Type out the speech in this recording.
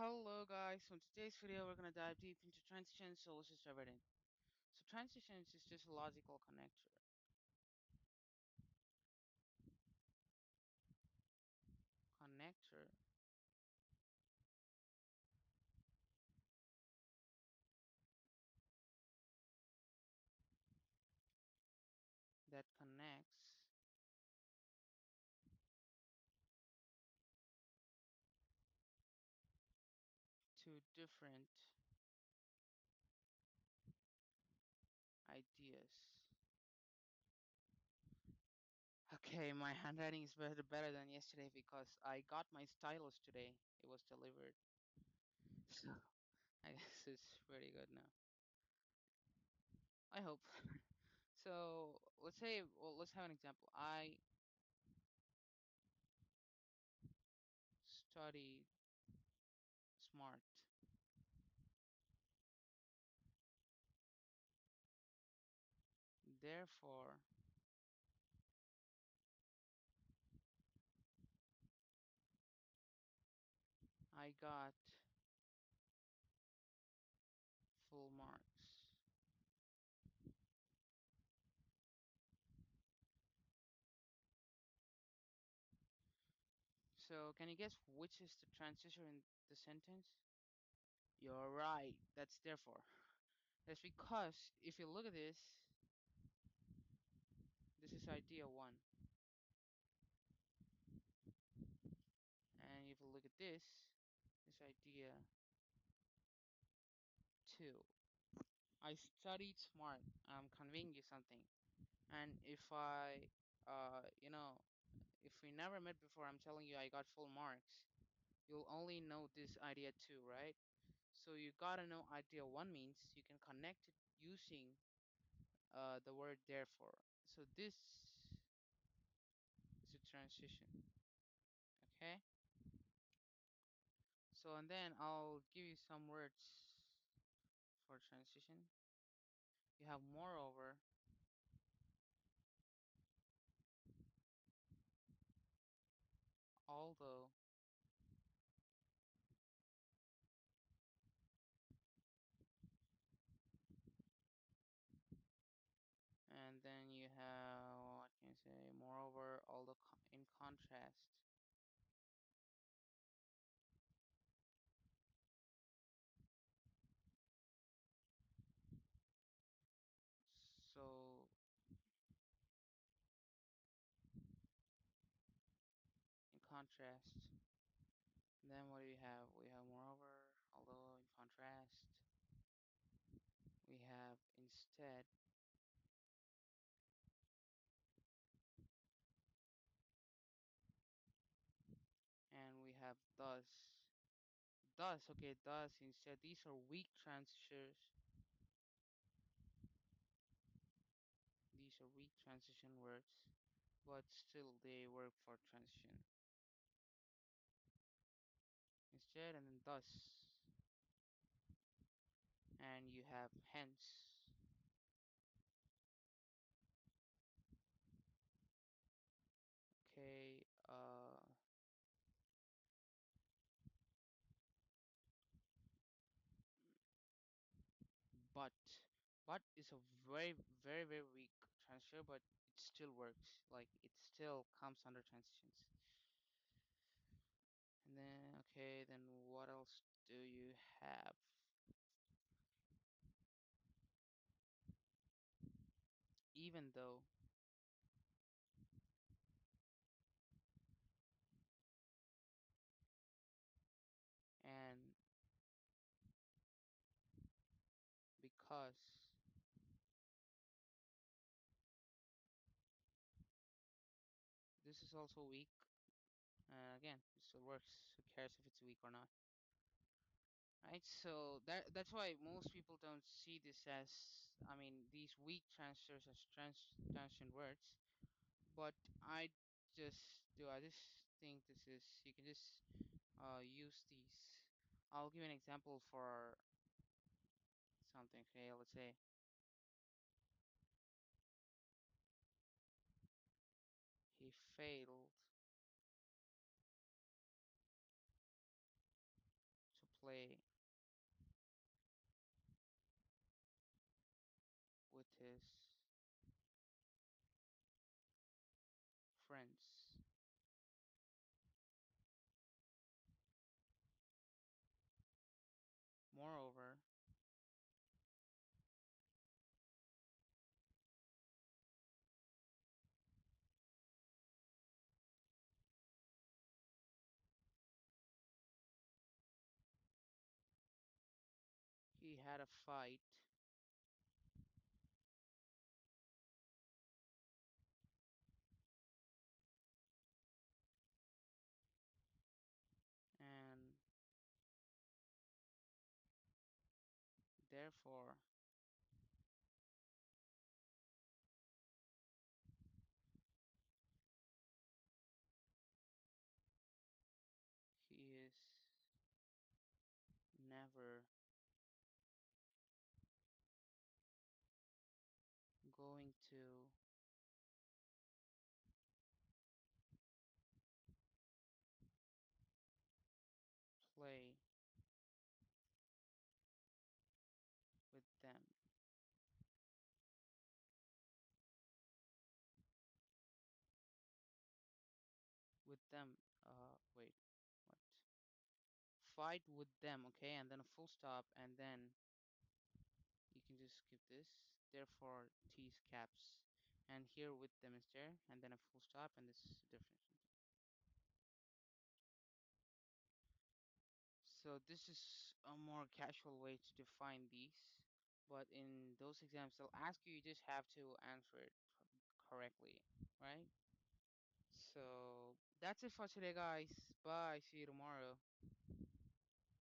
Hello guys, so in today's video we're gonna dive deep into transitions, so let's just dive right in. So transitions is just a logical connector. Connector that connects two different ideas. Okay, my handwriting is better than yesterday because I got my stylus today. It was delivered. So I guess it's pretty good now. I hope. So let's have an example. I studied smart. Therefore, I got full marks. So can you guess which is the transition in the sentence? You're right. That's therefore. That's because if you look at this is idea one. And if you look at this idea two. I studied smart. I'm conveying you something. And if I, if we never met before, I'm telling you I got full marks. You'll only know this idea two, right? So you gotta know idea one means you can connect it using the word therefore. So this is a transition. Okay. So and then I'll give you some words for transition. You have moreover, although, and then you have what can you say? Moreover, although in contrast. So in contrast. Then what do we have? We have moreover, although in contrast. We have instead, and we have thus. Thus, okay, thus instead. These are weak transitions. These are weak transition words, but still they work for transition. Instead, and then thus, and you have hence. Okay, but but is a very weak transfer, but it still works. Like it still comes under transitions. And then okay, then what else do you have? Even though, and because. This is also weak. Again, it still works. Who cares if it's weak or not? Right, so that's why most people don't see this as, I mean, these weak transfers as transition words. But I just do. I just think this is, you can just use these. I'll give an example for something. Okay, let's say he failed to play with his friends. Moreover, he had a fight and therefore he is never going to play with them. With them, wait, what? Fight with them, okay, and then a full stop, and then you can just skip this. Therefore, T's caps, and here with them is there, and then a full stop, and this is different. So this is a more casual way to define these, but in those exams they'll ask you, you just have to answer it correctly, right? So that's it for today, guys. Bye. See you tomorrow.